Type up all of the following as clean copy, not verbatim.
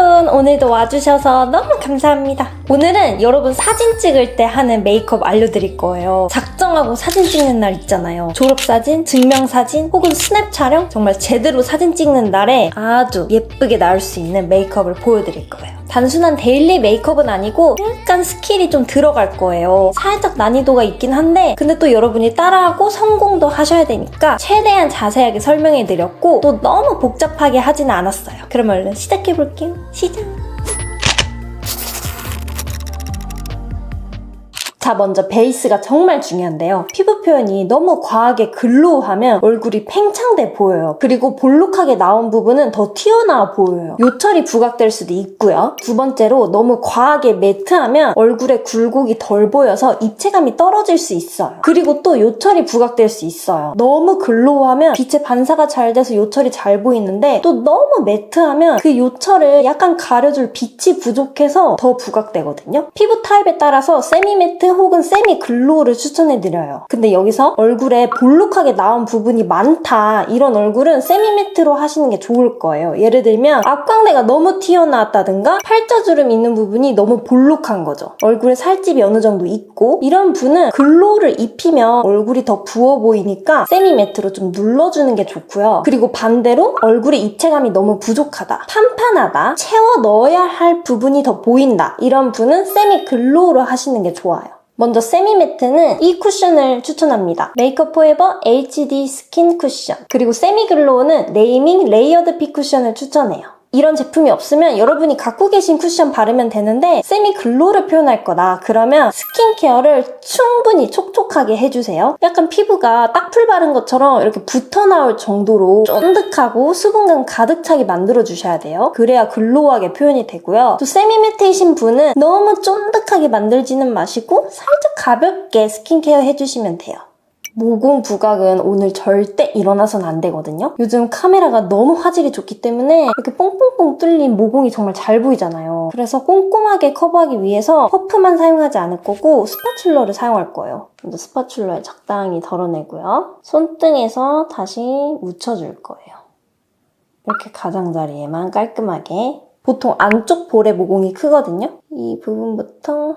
여러분, 오늘도 와주셔서 너무 감사합니다. 오늘은 여러분 사진 찍을 때 하는 메이크업 알려드릴 거예요. 작정하고 사진 찍는 날 있잖아요. 졸업사진, 증명사진, 혹은 스냅 촬영, 정말 제대로 사진 찍는 날에 아주 예쁘게 나올 수 있는 메이크업을 보여드릴 거예요. 단순한 데일리 메이크업은 아니고 약간 스킬이 좀 들어갈 거예요. 살짝 난이도가 있긴 한데 근데 또 여러분이 따라하고 성공도 하셔야 되니까 최대한 자세하게 설명해드렸고 또 너무 복잡하게 하지는 않았어요. 그럼 얼른 시작해볼게요. 시작! 자, 먼저 베이스가 정말 중요한데요. 피부 표현이 너무 과하게 글로우하면 얼굴이 팽창돼 보여요. 그리고 볼록하게 나온 부분은 더 튀어나와 보여요. 요철이 부각될 수도 있고요. 두 번째로 너무 과하게 매트하면 얼굴에 굴곡이 덜 보여서 입체감이 떨어질 수 있어요. 그리고 또 요철이 부각될 수 있어요. 너무 글로우하면 빛의 반사가 잘 돼서 요철이 잘 보이는데 또 너무 매트하면 그 요철을 약간 가려줄 빛이 부족해서 더 부각되거든요. 피부 타입에 따라서 세미 매트 혹은 세미 글로우를 추천해드려요. 근데 여기서 얼굴에 볼록하게 나온 부분이 많다 이런 얼굴은 세미 매트로 하시는 게 좋을 거예요. 예를 들면 앞광대가 너무 튀어나왔다든가 팔자주름 있는 부분이 너무 볼록한 거죠. 얼굴에 살집이 어느 정도 있고 이런 분은 글로우를 입히면 얼굴이 더 부어 보이니까 세미 매트로 좀 눌러주는 게 좋고요. 그리고 반대로 얼굴에 입체감이 너무 부족하다, 판판하다, 채워 넣어야 할 부분이 더 보인다 이런 분은 세미 글로우로 하시는 게 좋아요. 먼저 세미 매트는 이 쿠션을 추천합니다. 메이크업 포에버 HD 스킨 쿠션. 그리고 세미 글로우는 네이밍 레이어드 피 쿠션을 추천해요. 이런 제품이 없으면 여러분이 갖고 계신 쿠션 바르면 되는데 세미 글로우를 표현할 거다. 그러면 스킨케어를 충분히 촉촉하게 해주세요. 약간 피부가 딱풀 바른 것처럼 이렇게 붙어 나올 정도로 쫀득하고 수분감 가득 차게 만들어주셔야 돼요. 그래야 글로우하게 표현이 되고요. 또 세미 매트이신 분은 너무 쫀득하게 만들지는 마시고 살짝 가볍게 스킨케어 해주시면 돼요. 모공 부각은 오늘 절대 일어나선 안 되거든요. 요즘 카메라가 너무 화질이 좋기 때문에 이렇게 뽕뽕뽕 뚫린 모공이 정말 잘 보이잖아요. 그래서 꼼꼼하게 커버하기 위해서 퍼프만 사용하지 않을 거고 스파츌러를 사용할 거예요. 먼저 스파츌러에 적당히 덜어내고요. 손등에서 다시 묻혀줄 거예요. 이렇게 가장자리에만 깔끔하게. 보통 안쪽 볼에 모공이 크거든요. 이 부분부터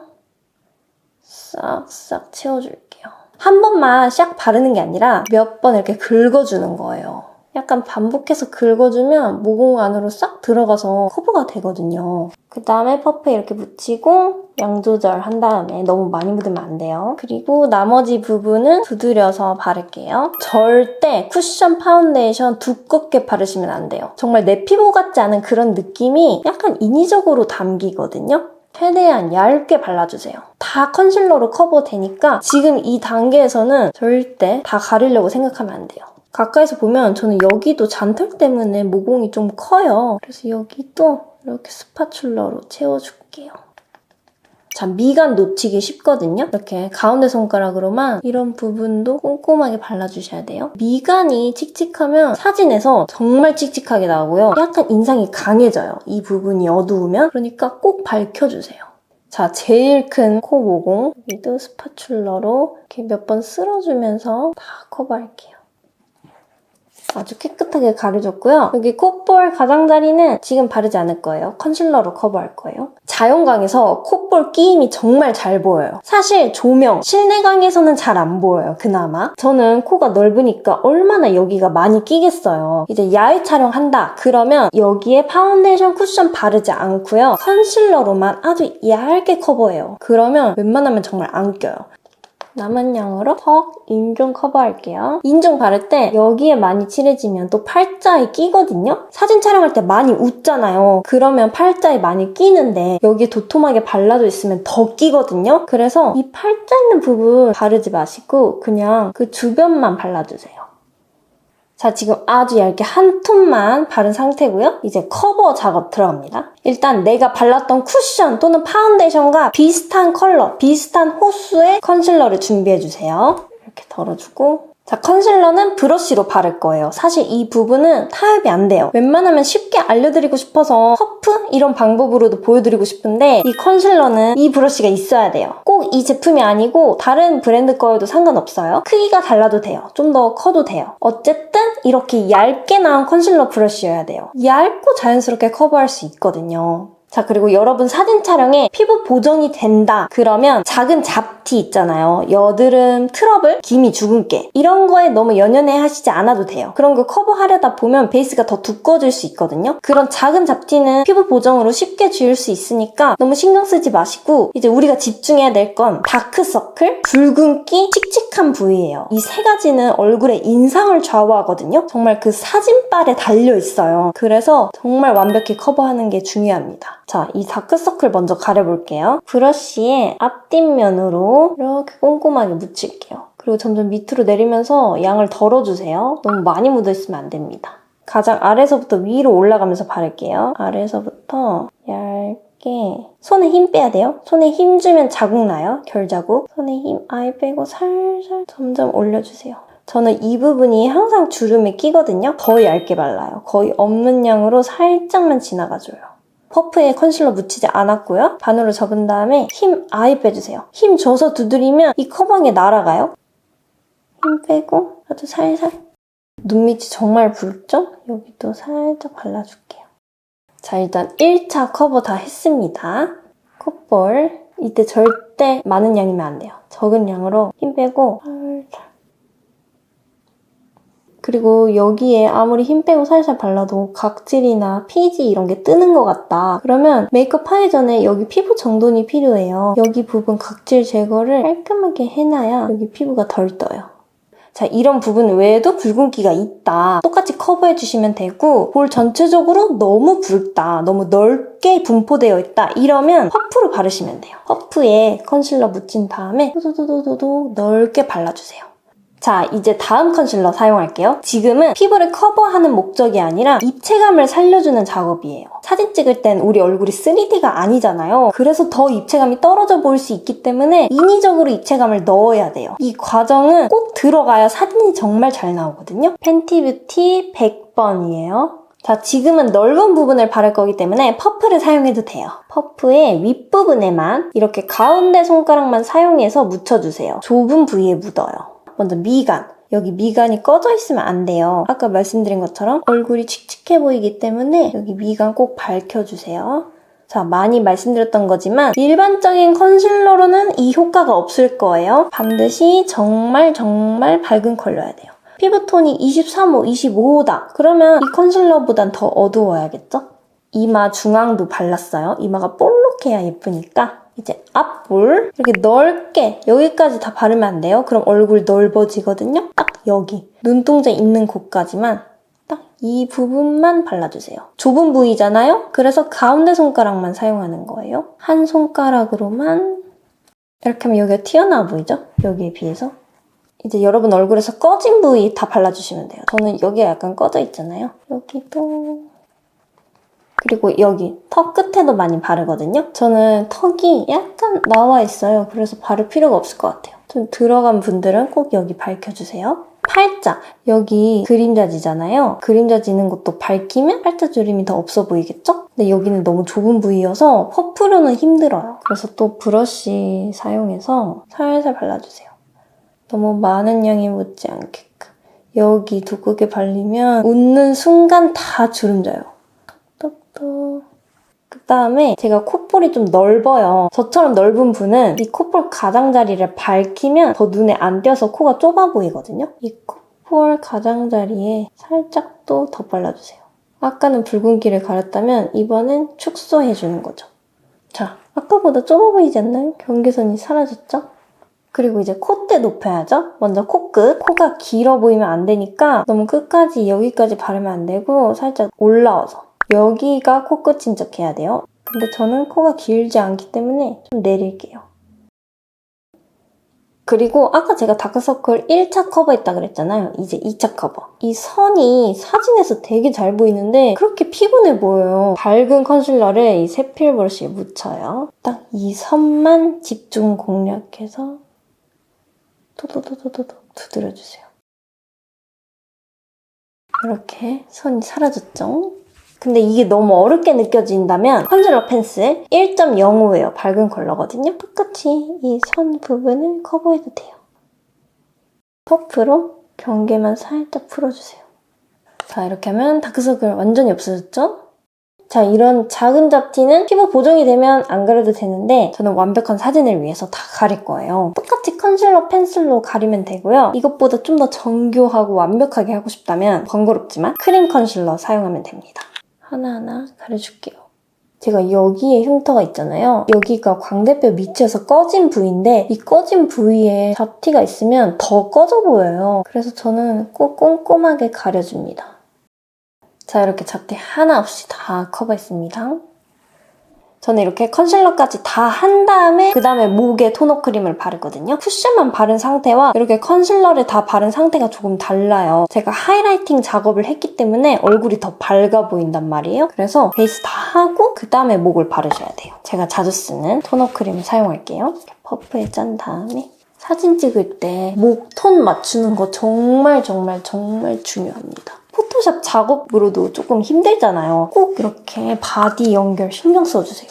싹싹 채워줄게요. 한 번만 샥 바르는 게 아니라 몇 번 이렇게 긁어주는 거예요. 약간 반복해서 긁어주면 모공 안으로 싹 들어가서 커버가 되거든요. 그 다음에 퍼프에 이렇게 묻히고 양 조절한 다음에 너무 많이 묻으면 안 돼요. 그리고 나머지 부분은 두드려서 바를게요. 절대 쿠션 파운데이션 두껍게 바르시면 안 돼요. 정말 내 피부 같지 않은 그런 느낌이 약간 인위적으로 담기거든요. 최대한 얇게 발라주세요. 다 컨실러로 커버되니까 지금 이 단계에서는 절대 다 가리려고 생각하면 안 돼요. 가까이서 보면 저는 여기도 잔털 때문에 모공이 좀 커요. 그래서 여기도 이렇게 스파츌러로 채워줄게요. 자, 미간 놓치기 쉽거든요. 이렇게 가운데 손가락으로만 이런 부분도 꼼꼼하게 발라주셔야 돼요. 미간이 칙칙하면 사진에서 정말 칙칙하게 나오고요. 약간 인상이 강해져요. 이 부분이 어두우면. 그러니까 꼭 밝혀주세요. 자, 제일 큰 코 모공 여기도 스파츌러로 이렇게 몇 번 쓸어주면서 다 커버할게요. 아주 깨끗하게 가려졌고요. 여기 콧볼 가장자리는 지금 바르지 않을 거예요. 컨실러로 커버할 거예요. 자연광에서 콧볼 끼임이 정말 잘 보여요. 사실 조명, 실내광에서는 잘 안 보여요, 그나마. 저는 코가 넓으니까 얼마나 여기가 많이 끼겠어요. 이제 야외 촬영한다, 그러면 여기에 파운데이션 쿠션 바르지 않고요. 컨실러로만 아주 얇게 커버해요. 그러면 웬만하면 정말 안 껴요. 남은 양으로 턱, 인중 커버할게요. 인중 바를 때 여기에 많이 칠해지면 또 팔자에 끼거든요? 사진 촬영할 때 많이 웃잖아요. 그러면 팔자에 많이 끼는데 여기에 도톰하게 발라져 있으면 더 끼거든요? 그래서 이 팔자 있는 부분 바르지 마시고 그냥 그 주변만 발라주세요. 자, 지금 아주 얇게 한 톤만 바른 상태고요. 이제 커버 작업 들어갑니다. 일단 내가 발랐던 쿠션 또는 파운데이션과 비슷한 컬러, 비슷한 호수의 컨실러를 준비해주세요. 이렇게 덜어주고 자, 컨실러는 브러쉬로 바를 거예요. 사실 이 부분은 타협이 안 돼요. 웬만하면 쉽게 알려드리고 싶어서 퍼프? 이런 방법으로도 보여드리고 싶은데 이 컨실러는 이 브러쉬가 있어야 돼요. 꼭 이 제품이 아니고 다른 브랜드 거여도 상관없어요. 크기가 달라도 돼요. 좀 더 커도 돼요. 어쨌든 이렇게 얇게 나온 컨실러 브러쉬여야 돼요. 얇고 자연스럽게 커버할 수 있거든요. 자, 그리고 여러분 사진 촬영에 피부 보정이 된다 그러면 작은 잡티 있잖아요. 여드름, 트러블, 기미, 주근깨 이런 거에 너무 연연해 하시지 않아도 돼요. 그런 거 커버하려다 보면 베이스가 더 두꺼워질 수 있거든요. 그런 작은 잡티는 피부 보정으로 쉽게 지울 수 있으니까 너무 신경 쓰지 마시고 이제 우리가 집중해야 될 건 다크서클, 붉은기, 칙칙한 부위예요. 이 세 가지는 얼굴의 인상을 좌우하거든요. 정말 그 사진빨에 달려있어요. 그래서 정말 완벽히 커버하는 게 중요합니다. 자, 이 다크서클 먼저 가려볼게요. 브러쉬의 앞뒷면으로 이렇게 꼼꼼하게 묻힐게요. 그리고 점점 밑으로 내리면서 양을 덜어주세요. 너무 많이 묻어있으면 안 됩니다. 가장 아래서부터 위로 올라가면서 바를게요. 아래서부터 얇게. 손에 힘 빼야 돼요. 손에 힘 주면 자국 나요. 결자국. 손에 힘 아예 빼고 살살 점점 올려주세요. 저는 이 부분이 항상 주름에 끼거든요. 더 얇게 발라요. 거의 없는 양으로 살짝만 지나가줘요. 퍼프에 컨실러 묻히지 않았고요. 반으로 접은 다음에 힘 아예 빼주세요. 힘 줘서 두드리면 이 커버한 게 날아가요. 힘 빼고 아주 살살. 눈 밑이 정말 붉죠? 여기도 살짝 발라줄게요. 자, 일단 1차 커버 다 했습니다. 콧볼. 이때 절대 많은 양이면 안 돼요. 적은 양으로 힘 빼고 살살. 그리고 여기에 아무리 힘 빼고 살살 발라도 각질이나 피지 이런 게 뜨는 것 같다. 그러면 메이크업 하기 전에 여기 피부 정돈이 필요해요. 여기 부분 각질 제거를 깔끔하게 해놔야 여기 피부가 덜 떠요. 자, 이런 부분 외에도 붉은기가 있다. 똑같이 커버해주시면 되고 볼 전체적으로 너무 붉다. 너무 넓게 분포되어 있다. 이러면 퍼프로 바르시면 돼요. 퍼프에 컨실러 묻힌 다음에 도도도도도 넓게 발라주세요. 자, 이제 다음 컨실러 사용할게요. 지금은 피부를 커버하는 목적이 아니라 입체감을 살려주는 작업이에요. 사진 찍을 땐 우리 얼굴이 3D가 아니잖아요. 그래서 더 입체감이 떨어져 보일 수 있기 때문에 인위적으로 입체감을 넣어야 돼요. 이 과정은 꼭 들어가야 사진이 정말 잘 나오거든요. 팬티 뷰티 100번이에요. 자, 지금은 넓은 부분을 바를 거기 때문에 퍼프를 사용해도 돼요. 퍼프의 윗부분에만 이렇게 가운데 손가락만 사용해서 묻혀주세요. 좁은 부위에 묻어요. 먼저 미간. 여기 미간이 꺼져 있으면 안 돼요. 아까 말씀드린 것처럼 얼굴이 칙칙해 보이기 때문에 여기 미간 꼭 밝혀주세요. 자, 많이 말씀드렸던 거지만 일반적인 컨실러로는 이 효과가 없을 거예요. 반드시 정말 밝은 컬러여야 돼요. 피부톤이 23호, 25호다. 그러면 이 컨실러보단 더 어두워야겠죠? 이마 중앙도 발랐어요. 이마가 볼록해야 예쁘니까. 이제 앞볼 이렇게 넓게 여기까지 다 바르면 안 돼요. 그럼 얼굴 넓어지거든요. 딱 여기 눈동자 있는 곳까지만 딱 이 부분만 발라주세요. 좁은 부위잖아요. 그래서 가운데 손가락만 사용하는 거예요. 한 손가락으로만 이렇게 하면 여기가 튀어나와 보이죠? 여기에 비해서. 이제 여러분 얼굴에서 꺼진 부위 다 발라주시면 돼요. 저는 여기가 약간 꺼져 있잖아요. 여기도 그리고 여기 턱 끝에도 많이 바르거든요. 저는 턱이 약간 나와 있어요. 그래서 바를 필요가 없을 것 같아요. 좀 들어간 분들은 꼭 여기 밝혀주세요. 팔자, 여기 그림자지잖아요. 그림자 지는 곳도 밝히면 팔자 주름이 더 없어 보이겠죠? 근데 여기는 너무 좁은 부위여서 퍼프로는 힘들어요. 그래서 또 브러쉬 사용해서 살살 발라주세요. 너무 많은 양이 묻지 않게끔. 여기 두껍게 발리면 웃는 순간 다 주름 져요. 그 다음에 제가 콧볼이 좀 넓어요. 저처럼 넓은 분은 이 콧볼 가장자리를 밝히면 더 눈에 안 띄어서 코가 좁아 보이거든요. 이 콧볼 가장자리에 살짝 또 더 발라주세요. 아까는 붉은기를 가렸다면 이번엔 축소해주는 거죠. 자, 아까보다 좁아 보이지 않나요? 경계선이 사라졌죠? 그리고 이제 콧대 높여야죠. 먼저 코끝. 코가 길어 보이면 안 되니까 너무 끝까지 여기까지 바르면 안 되고 살짝 올라와서 여기가 코끝인 척 해야 돼요. 근데 저는 코가 길지 않기 때문에 좀 내릴게요. 그리고 아까 제가 다크서클 1차 커버했다 그랬잖아요. 이제 2차 커버. 이 선이 사진에서 되게 잘 보이는데 그렇게 피곤해 보여요. 밝은 컨실러를 이 세필 브러쉬에 묻혀요. 딱 이 선만 집중 공략해서 도도도도도 두드려주세요. 이렇게 선이 사라졌죠? 근데 이게 너무 어렵게 느껴진다면 컨실러 펜슬 1.05예요. 밝은 컬러거든요. 똑같이 이 선 부분을 커버해도 돼요. 퍼프로 경계만 살짝 풀어주세요. 자, 이렇게 하면 다크서클 완전히 없어졌죠? 자, 이런 작은 잡티는 피부 보정이 되면 안 가려도 되는데 저는 완벽한 사진을 위해서 다 가릴 거예요. 똑같이 컨실러 펜슬로 가리면 되고요. 이것보다 좀 더 정교하고 완벽하게 하고 싶다면 번거롭지만 크림 컨실러 사용하면 됩니다. 하나하나 가려줄게요. 제가 여기에 흉터가 있잖아요. 여기가 광대뼈 밑에서 꺼진 부위인데 이 꺼진 부위에 잡티가 있으면 더 꺼져 보여요. 그래서 저는 꼭 꼼꼼하게 가려줍니다. 자, 이렇게 잡티 하나 없이 다 커버했습니다. 저는 이렇게 컨실러까지 다 한 다음에 그 다음에 목에 토너 크림을 바르거든요. 쿠션만 바른 상태와 이렇게 컨실러를 다 바른 상태가 조금 달라요. 제가 하이라이팅 작업을 했기 때문에 얼굴이 더 밝아 보인단 말이에요. 그래서 베이스 다 하고 그 다음에 목을 바르셔야 돼요. 제가 자주 쓰는 토너 크림을 사용할게요. 이렇게 퍼프에 짠 다음에 사진 찍을 때 목 톤 맞추는 거 정말 중요합니다. 포토샵 작업으로도 조금 힘들잖아요. 꼭 이렇게 바디 연결 신경 써주세요.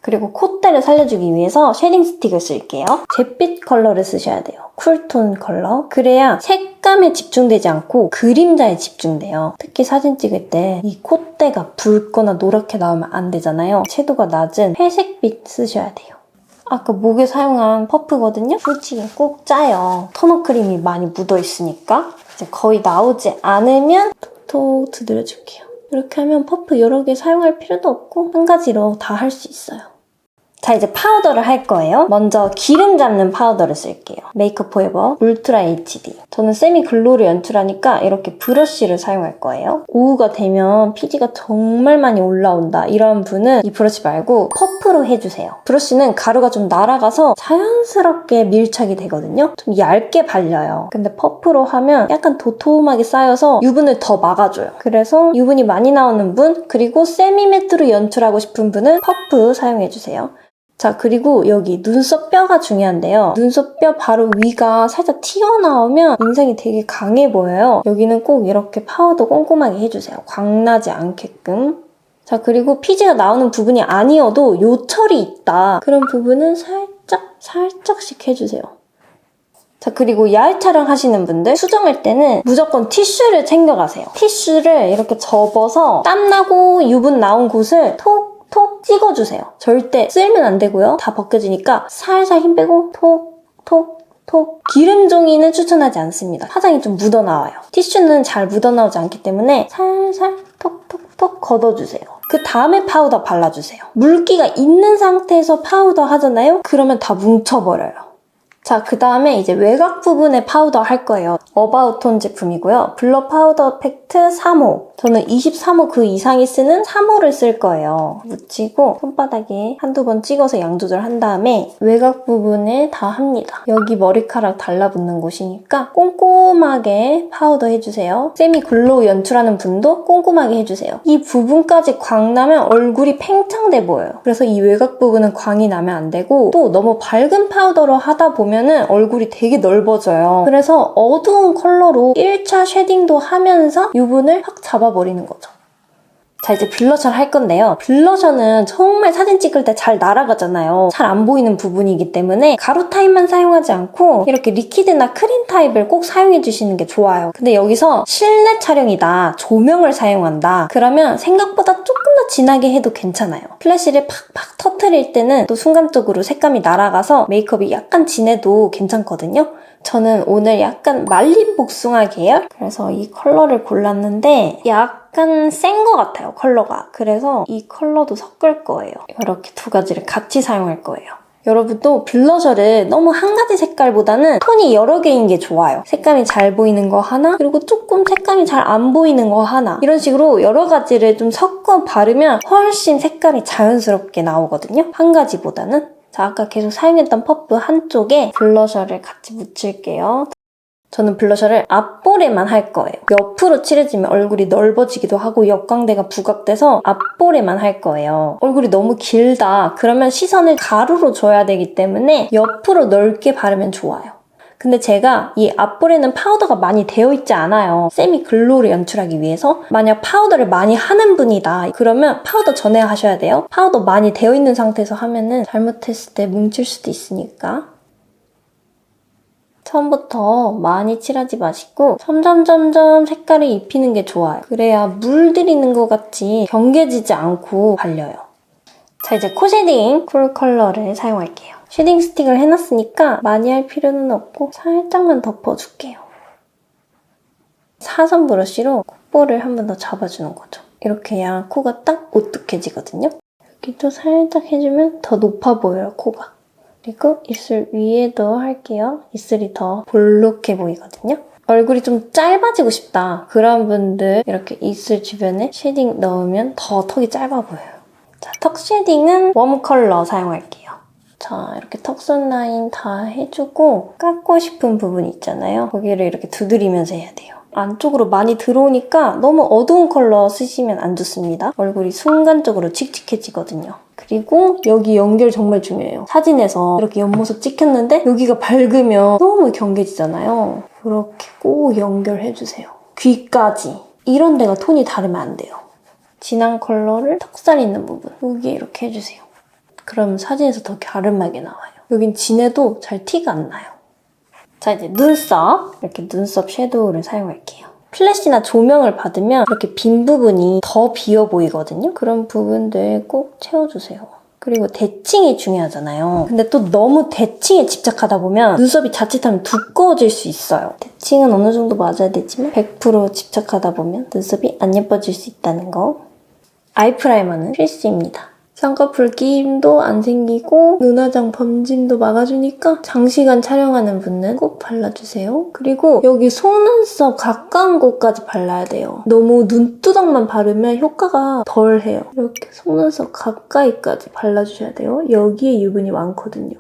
그리고 콧대를 살려주기 위해서 쉐딩 스틱을 쓸게요. 잿빛 컬러를 쓰셔야 돼요. 쿨톤 컬러. 그래야 색감에 집중되지 않고 그림자에 집중돼요. 특히 사진 찍을 때 이 콧대가 붉거나 노랗게 나오면 안 되잖아요. 채도가 낮은 회색빛 쓰셔야 돼요. 아까 목에 사용한 퍼프거든요? 솔직히 꼭 짜요. 토너 크림이 많이 묻어있으니까. 이제 거의 나오지 않으면 톡톡 두드려줄게요. 이렇게 하면 퍼프 여러 개 사용할 필요도 없고 한 가지로 다 할 수 있어요. 자, 이제 파우더를 할 거예요. 먼저 기름 잡는 파우더를 쓸게요. 메이크업 포에버 울트라 HD. 저는 세미 글로우를 연출하니까 이렇게 브러쉬를 사용할 거예요. 오후가 되면 피지가 정말 많이 올라온다 이런 분은 이 브러쉬 말고 퍼프로 해주세요. 브러쉬는 가루가 좀 날아가서 자연스럽게 밀착이 되거든요. 좀 얇게 발려요. 근데 퍼프로 하면 약간 도톰하게 쌓여서 유분을 더 막아줘요. 그래서 유분이 많이 나오는 분, 그리고 세미 매트로 연출하고 싶은 분은 퍼프 사용해주세요. 자, 그리고 여기 눈썹 뼈가 중요한데요. 눈썹 뼈 바로 위가 살짝 튀어나오면 인상이 되게 강해 보여요. 여기는 꼭 이렇게 파우더 꼼꼼하게 해주세요. 광나지 않게끔. 자, 그리고 피지가 나오는 부분이 아니어도 요철이 있다. 그런 부분은 살짝씩 해주세요. 자, 그리고 야외 촬영하시는 분들 수정할 때는 무조건 티슈를 챙겨가세요. 티슈를 이렇게 접어서 땀나고 유분 나온 곳을 톡 찍어주세요. 절대 쓸면 안 되고요. 다 벗겨지니까 살살 힘 빼고 톡. 기름 종이는 추천하지 않습니다. 화장이 좀 묻어나와요. 티슈는 잘 묻어나오지 않기 때문에 살살 톡 걷어주세요. 그 다음에 파우더 발라주세요. 물기가 있는 상태에서 파우더 하잖아요? 그러면 다 뭉쳐버려요. 자, 그 다음에 이제 외곽 부분에 파우더 할 거예요. 어바웃톤 제품이고요. 블러 파우더 팩트 3호. 저는 23호 그 이상이 쓰는 3호를 쓸 거예요. 묻히고 손바닥에 한두 번 찍어서 양 조절한 다음에 외곽 부분에 다 합니다. 여기 머리카락 달라붙는 곳이니까 꼼꼼하게 파우더 해주세요. 세미 글로우 연출하는 분도 꼼꼼하게 해주세요. 이 부분까지 광 나면 얼굴이 팽창돼 보여요. 그래서 이 외곽 부분은 광이 나면 안 되고 또 너무 밝은 파우더로 하다 보면은 얼굴이 되게 넓어져요. 그래서 어두운 컬러로 1차 쉐딩도 하면서 유분을 확 잡아버리는 거죠. 자, 이제 블러셔를 할 건데요. 블러셔는 정말 사진 찍을 때 잘 날아가잖아요. 잘 안 보이는 부분이기 때문에 가루 타입만 사용하지 않고 이렇게 리퀴드나 크림 타입을 꼭 사용해 주시는 게 좋아요. 근데 여기서 실내 촬영이다, 조명을 사용한다, 그러면 생각보다 조금 더 진하게 해도 괜찮아요. 플래시를 팍팍 터트릴 때는 또 순간적으로 색감이 날아가서 메이크업이 약간 진해도 괜찮거든요. 저는 오늘 약간 말린 복숭아 계열? 그래서 이 컬러를 골랐는데 약간 센 것 같아요, 컬러가. 그래서 이 컬러도 섞을 거예요. 이렇게 두 가지를 같이 사용할 거예요. 여러분도 블러셔를 너무 한 가지 색깔보다는 톤이 여러 개인 게 좋아요. 색감이 잘 보이는 거 하나, 그리고 조금 색감이 잘 안 보이는 거 하나, 이런 식으로 여러 가지를 좀 섞어 바르면 훨씬 색감이 자연스럽게 나오거든요, 한 가지보다는. 자, 아까 계속 사용했던 퍼프 한쪽에 블러셔를 같이 묻힐게요. 저는 블러셔를 앞볼에만 할 거예요. 옆으로 칠해지면 얼굴이 넓어지기도 하고 역광대가 부각돼서 앞볼에만 할 거예요. 얼굴이 너무 길다, 그러면 시선을 가로로 줘야 되기 때문에 옆으로 넓게 바르면 좋아요. 근데 제가 이 앞볼에는 파우더가 많이 되어 있지 않아요. 세미 글로우를 연출하기 위해서. 만약 파우더를 많이 하는 분이다. 그러면 파우더 전에 하셔야 돼요. 파우더 많이 되어 있는 상태에서 하면은 잘못했을 때 뭉칠 수도 있으니까. 처음부터 많이 칠하지 마시고 점점 색깔을 입히는 게 좋아요. 그래야 물들이는 것 같이 경계지지 않고 발려요. 자, 이제 코 쉐딩 쿨 컬러를 사용할게요. 쉐딩 스틱을 해놨으니까 많이 할 필요는 없고 살짝만 덮어줄게요. 사선 브러쉬로 콧볼을 한 번 더 잡아주는 거죠. 이렇게 해야 코가 딱 오뚝해지거든요. 여기도 살짝 해주면 더 높아 보여요, 코가. 그리고 입술 위에도 할게요. 입술이 더 볼록해 보이거든요. 얼굴이 좀 짧아지고 싶다. 그런 분들 이렇게 입술 주변에 쉐딩 넣으면 더 턱이 짧아 보여요. 자, 턱 쉐딩은 웜 컬러 사용할게요. 자, 이렇게 턱선 라인 다 해주고 깎고 싶은 부분 있잖아요. 거기를 이렇게 두드리면서 해야 돼요. 안쪽으로 많이 들어오니까 너무 어두운 컬러 쓰시면 안 좋습니다. 얼굴이 순간적으로 칙칙해지거든요. 그리고 여기 연결 정말 중요해요. 사진에서 이렇게 옆모습 찍혔는데 여기가 밝으면 너무 경계지잖아요. 그렇게 꼭 연결해주세요. 귀까지. 이런 데가 톤이 다르면 안 돼요. 진한 컬러를 턱살 있는 부분 여기에 이렇게 해주세요. 그럼 사진에서 더 갸름하게 나와요. 여긴 진해도 잘 티가 안 나요. 자, 이제 눈썹. 이렇게 눈썹 섀도우를 사용할게요. 플래시나 조명을 받으면 이렇게 빈 부분이 더 비어 보이거든요. 그런 부분들 꼭 채워주세요. 그리고 대칭이 중요하잖아요. 근데 또 너무 대칭에 집착하다 보면 눈썹이 자칫하면 두꺼워질 수 있어요. 대칭은 어느 정도 맞아야 되지만 100% 집착하다 보면 눈썹이 안 예뻐질 수 있다는 거. 아이 프라이머는 필수입니다. 쌍꺼풀 끼임도 안 생기고 눈화장 범짐도 막아주니까 장시간 촬영하는 분은 꼭 발라주세요. 그리고 여기 속눈썹 가까운 곳까지 발라야 돼요. 너무 눈두덩만 바르면 효과가 덜해요. 이렇게 속눈썹 가까이까지 발라주셔야 돼요. 여기에 유분이 많거든요.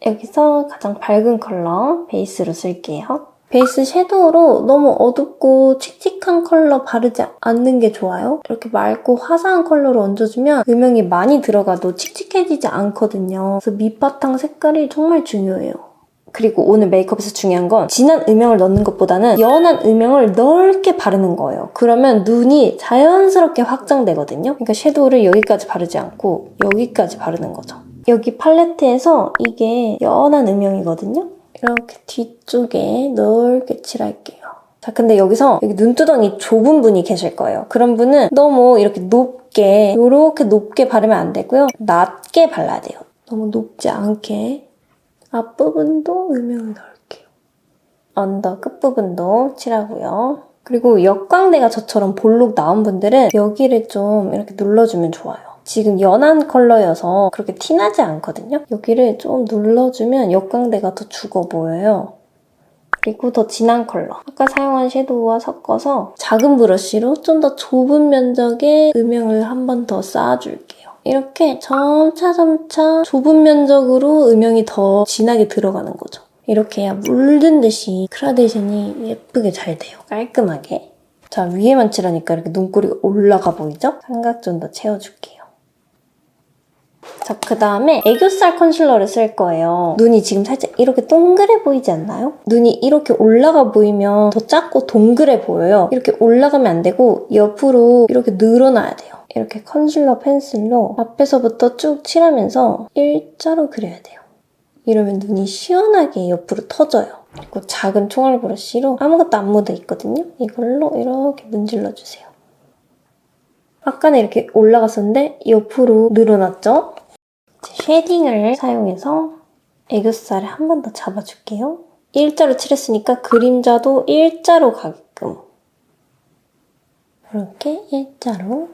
여기서 가장 밝은 컬러 베이스로 쓸게요. 베이스 섀도우로 너무 어둡고 칙칙한 컬러 바르지 않는 게 좋아요. 이렇게 맑고 화사한 컬러로 얹어주면 음영이 많이 들어가도 칙칙해지지 않거든요. 그래서 밑바탕 색깔이 정말 중요해요. 그리고 오늘 메이크업에서 중요한 건 진한 음영을 넣는 것보다는 연한 음영을 넓게 바르는 거예요. 그러면 눈이 자연스럽게 확장되거든요. 그러니까 섀도우를 여기까지 바르지 않고 여기까지 바르는 거죠. 여기 팔레트에서 이게 연한 음영이거든요. 이렇게 뒤쪽에 넓게 칠할게요. 자, 근데 여기서 여기 눈두덩이 좁은 분이 계실 거예요. 그런 분은 너무 이렇게 높게 바르면 안 되고요. 낮게 발라야 돼요. 너무 높지 않게. 앞부분도 음영을 넣을게요. 언더 끝부분도 칠하고요. 그리고 역광대가 저처럼 볼록 나온 분들은 여기를 좀 이렇게 눌러주면 좋아요. 지금 연한 컬러여서 그렇게 티나지 않거든요. 여기를 좀 눌러주면 역광대가 더 죽어 보여요. 그리고 더 진한 컬러. 아까 사용한 섀도우와 섞어서 작은 브러쉬로 좀 더 좁은 면적의 음영을 한 번 더 쌓아줄게요. 이렇게 점차 좁은 면적으로 음영이 더 진하게 들어가는 거죠. 이렇게 해야 물든 듯이 그라데이션이 예쁘게 잘 돼요. 깔끔하게. 자, 위에만 칠하니까 이렇게 눈꼬리가 올라가 보이죠? 삼각 좀 더 채워줄게요. 자, 그 다음에 애교살 컨실러를 쓸 거예요. 눈이 지금 살짝 이렇게 동그래 보이지 않나요? 눈이 이렇게 올라가 보이면 더 작고 동그래 보여요. 이렇게 올라가면 안 되고 옆으로 이렇게 늘어나야 돼요. 이렇게 컨실러 펜슬로 앞에서부터 쭉 칠하면서 일자로 그려야 돼요. 이러면 눈이 시원하게 옆으로 터져요. 그리고 작은 총알 브러쉬로 아무것도 안 묻어 있거든요. 이걸로 이렇게 문질러주세요. 아까는 이렇게 올라갔었는데 옆으로 늘어났죠? 쉐딩을 사용해서 애교살을 한 번 더 잡아줄게요. 일자로 칠했으니까 그림자도 일자로 가게끔 이렇게 일자로.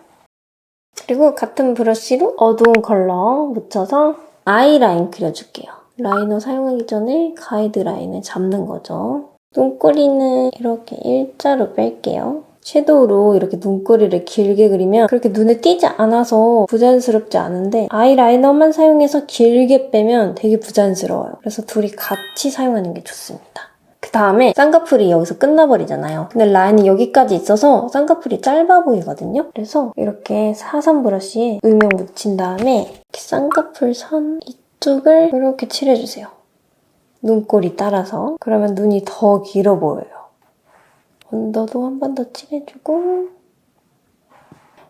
그리고 같은 브러쉬로 어두운 컬러 묻혀서 아이라인 그려줄게요. 라이너 사용하기 전에 가이드라인을 잡는 거죠. 눈꼬리는 이렇게 일자로 뺄게요. 섀도우로 이렇게 눈꼬리를 길게 그리면 그렇게 눈에 띄지 않아서 부자연스럽지 않은데 아이라이너만 사용해서 길게 빼면 되게 부자연스러워요. 그래서 둘이 같이 사용하는 게 좋습니다. 그 다음에 쌍꺼풀이 여기서 끝나버리잖아요. 근데 라인이 여기까지 있어서 쌍꺼풀이 짧아 보이거든요. 그래서 이렇게 사선 브러쉬에 음영 묻힌 다음에 이렇게 쌍꺼풀 선 이쪽을 이렇게 칠해주세요. 눈꼬리 따라서. 그러면 눈이 더 길어 보여요. 언더도 한 번 더 칠해주고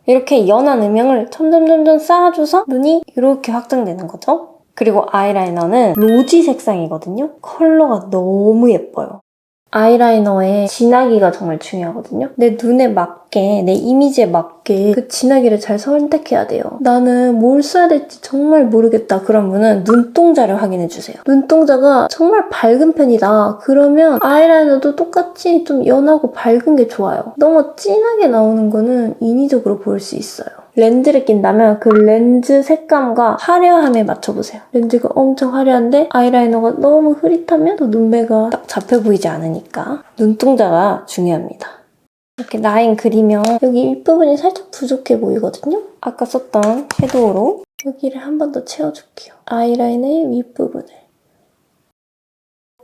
이렇게 연한 음영을 점점 쌓아줘서 눈이 이렇게 확장되는 거죠. 그리고 아이라이너는 로지 색상이거든요. 컬러가 너무 예뻐요. 아이라이너의 진하기가 정말 중요하거든요. 내 눈에 맞게, 내 이미지에 맞게 그 진하기를 잘 선택해야 돼요. 나는 뭘 써야 될지 정말 모르겠다. 그런 분은 눈동자를 확인해주세요. 눈동자가 정말 밝은 편이다. 그러면 아이라이너도 똑같이 좀 연하고 밝은 게 좋아요. 너무 진하게 나오는 거는 인위적으로 보일 수 있어요. 렌즈를 낀다면 그 렌즈 색감과 화려함에 맞춰보세요. 렌즈가 엄청 화려한데 아이라이너가 너무 흐릿하면 또 눈매가 딱 잡혀 보이지 않으니까 눈동자가 중요합니다. 이렇게 라인 그리면 여기 윗부분이 살짝 부족해 보이거든요. 아까 썼던 섀도우로 여기를 한 번 더 채워줄게요. 아이라인의 윗부분을.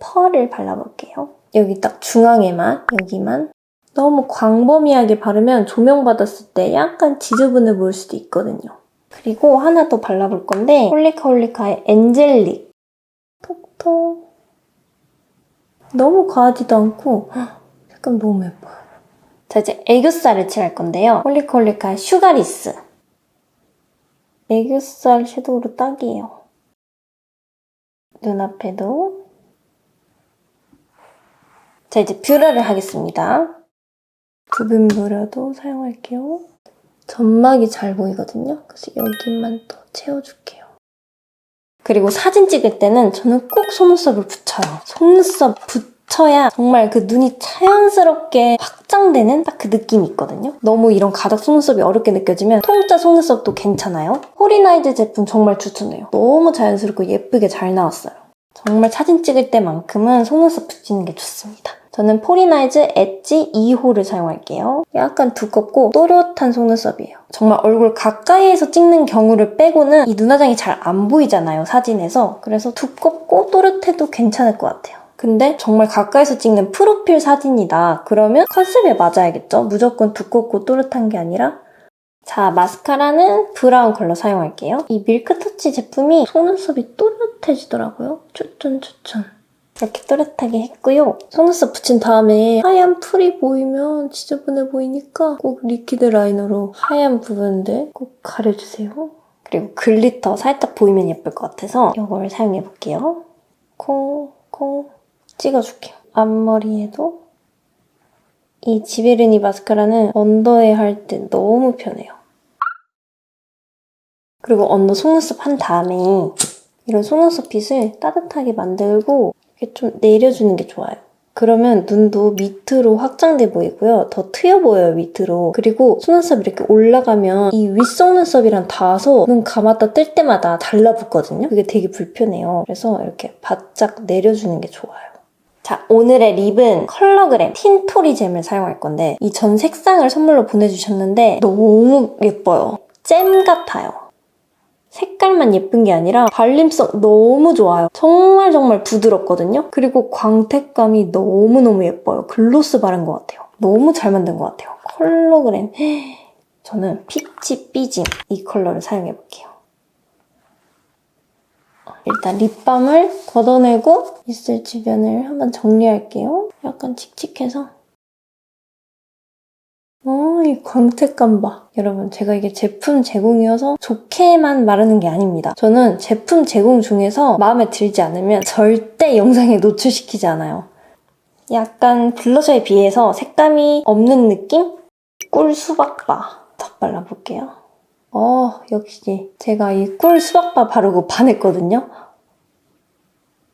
펄을 발라볼게요. 여기 딱 중앙에만, 여기만. 너무 광범위하게 바르면 조명받았을 때 약간 지저분해 보일 수도 있거든요. 그리고 하나 더 발라볼 건데 홀리카홀리카의 엔젤릭. 톡톡. 너무 과하지도 않고 색감 너무 예뻐요. 자, 이제 애교살을 칠할 건데요. 홀리카홀리카의 슈가리스. 애교살 섀도우로 딱이에요. 눈앞에도. 자, 이제 뷰러를 하겠습니다. 부분 뷰러도 사용할게요. 점막이 잘 보이거든요. 그래서 여기만 또 채워줄게요. 그리고 사진 찍을 때는 저는 꼭 속눈썹을 붙여요. 속눈썹 붙여야 정말 그 눈이 자연스럽게 확장되는 딱 그 느낌이 있거든요. 너무 이런 가닥 속눈썹이 어렵게 느껴지면 통짜 속눈썹도 괜찮아요. 포리나이즈 제품 정말 추천해요. 너무 자연스럽고 예쁘게 잘 나왔어요. 정말 사진 찍을 때만큼은 속눈썹 붙이는 게 좋습니다. 저는 포리나이즈 엣지 2호를 사용할게요. 약간 두껍고 또렷한 속눈썹이에요. 정말 얼굴 가까이에서 찍는 경우를 빼고는 이 눈화장이 잘 안 보이잖아요, 사진에서. 그래서 두껍고 또렷해도 괜찮을 것 같아요. 근데 정말 가까이서 찍는 프로필 사진이다. 그러면 컨셉에 맞아야겠죠? 무조건 두껍고 또렷한 게 아니라. 자, 마스카라는 브라운 컬러 사용할게요. 이 밀크터치 제품이 속눈썹이 또렷해지더라고요. 추천. 이렇게 또렷하게 했고요. 속눈썹 붙인 다음에 하얀 풀이 보이면 지저분해 보이니까 꼭 리퀴드 라이너로 하얀 부분들 꼭 가려주세요. 그리고 글리터 살짝 보이면 예쁠 것 같아서 이걸 사용해볼게요. 콩콩 찍어줄게요. 앞머리에도. 이 지베르니 마스카라는 언더에 할 때 너무 편해요. 그리고 언더 속눈썹 한 다음에 이런 속눈썹 빗을 따뜻하게 만들고 이렇게 좀 내려주는 게 좋아요. 그러면 눈도 밑으로 확장돼 보이고요. 더 트여 보여요, 밑으로. 그리고 속눈썹이 이렇게 올라가면 이 윗속눈썹이랑 닿아서 눈 감았다 뜰 때마다 달라붙거든요. 그게 되게 불편해요. 그래서 이렇게 바짝 내려주는 게 좋아요. 자, 오늘의 립은 컬러그램 틴토리 잼을 사용할 건데 이 전 색상을 선물로 보내주셨는데 너무 예뻐요. 잼 같아요. 색깔만 예쁜 게 아니라 발림성 너무 좋아요. 정말 부드럽거든요. 그리고 광택감이 너무너무 예뻐요. 글로스 바른 것 같아요. 너무 잘 만든 것 같아요. 컬러그램. 저는 피치 삐짐 이 컬러를 사용해볼게요. 일단 립밤을 걷어내고 입술 주변을 한번 정리할게요. 약간 칙칙해서. 이 광택감 봐. 여러분, 제가 이게 제품 제공이어서 좋게만 말하는 게 아닙니다. 저는 제품 제공 중에서 마음에 들지 않으면 절대 영상에 노출시키지 않아요. 약간 블러셔에 비해서 색감이 없는 느낌? 꿀 수박바 더 발라볼게요. 역시 제가 이 꿀 수박바 바르고 반했거든요.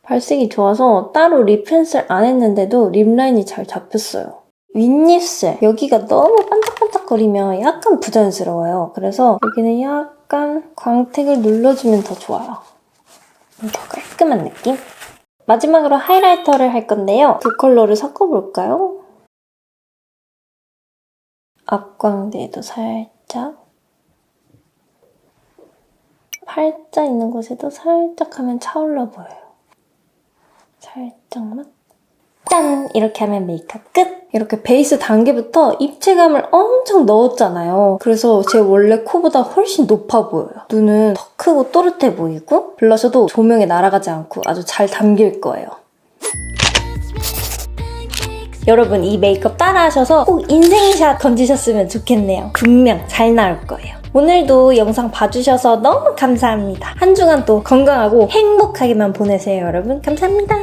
발색이 좋아서 따로 립 펜슬 안 했는데도 립 라인이 잘 잡혔어요. 윗입술, 여기가 너무 반짝반짝거리면 약간 부자연스러워요. 그래서 여기는 약간 광택을 눌러주면 더 좋아요. 더 깔끔한 느낌? 마지막으로 하이라이터를 할 건데요. 두 컬러를 섞어볼까요? 앞광대에도 살짝, 팔자 있는 곳에도 살짝 하면 차올라 보여요. 살짝만. 짠! 이렇게 하면 메이크업 끝! 이렇게 베이스 단계부터 입체감을 엄청 넣었잖아요. 그래서 제 원래 코보다 훨씬 높아 보여요. 눈은 더 크고 또렷해 보이고 블러셔도 조명에 날아가지 않고 아주 잘 담길 거예요. 여러분 이 메이크업 따라하셔서 꼭 인생샷 건지셨으면 좋겠네요. 분명 잘 나올 거예요. 오늘도 영상 봐주셔서 너무 감사합니다. 한 주간 또 건강하고 행복하게만 보내세요, 여러분. 감사합니다.